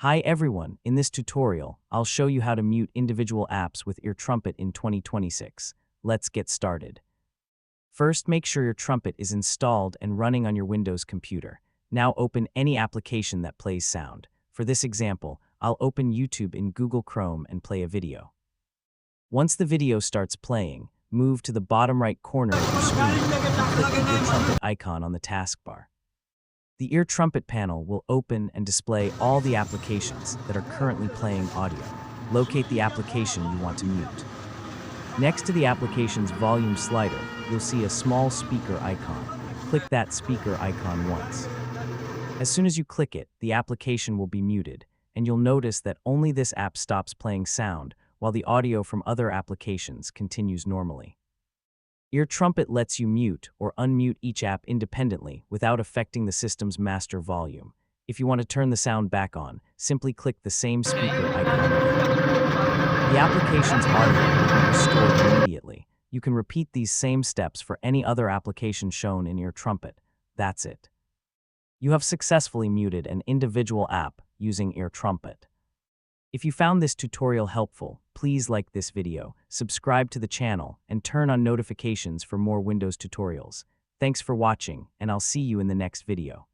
Hi everyone, in this tutorial, I'll show you how to mute individual apps with EarTrumpet in 2026. Let's get started. First, make sure EarTrumpet is installed and running on your Windows computer. Now open any application that plays sound. For this example, I'll open YouTube in Google Chrome and play a video. Once the video starts playing, move to the bottom right corner of your screen and click the EarTrumpet icon on the taskbar. The EarTrumpet panel will open and display all the applications that are currently playing audio. Locate the application you want to mute. Next to the application's volume slider, you'll see a small speaker icon. Click that speaker icon once. As soon as you click it, the application will be muted, and you'll notice that only this app stops playing sound while the audio from other applications continues normally. EarTrumpet lets you mute or unmute each app independently without affecting the system's master volume. If you want to turn the sound back on, simply click the same speaker icon again. The application's audio will be restored immediately. You can repeat these same steps for any other application shown in EarTrumpet. That's it. You have successfully muted an individual app using EarTrumpet. If you found this tutorial helpful, please like this video, subscribe to the channel, and turn on notifications for more Windows tutorials. Thanks for watching, and I'll see you in the next video.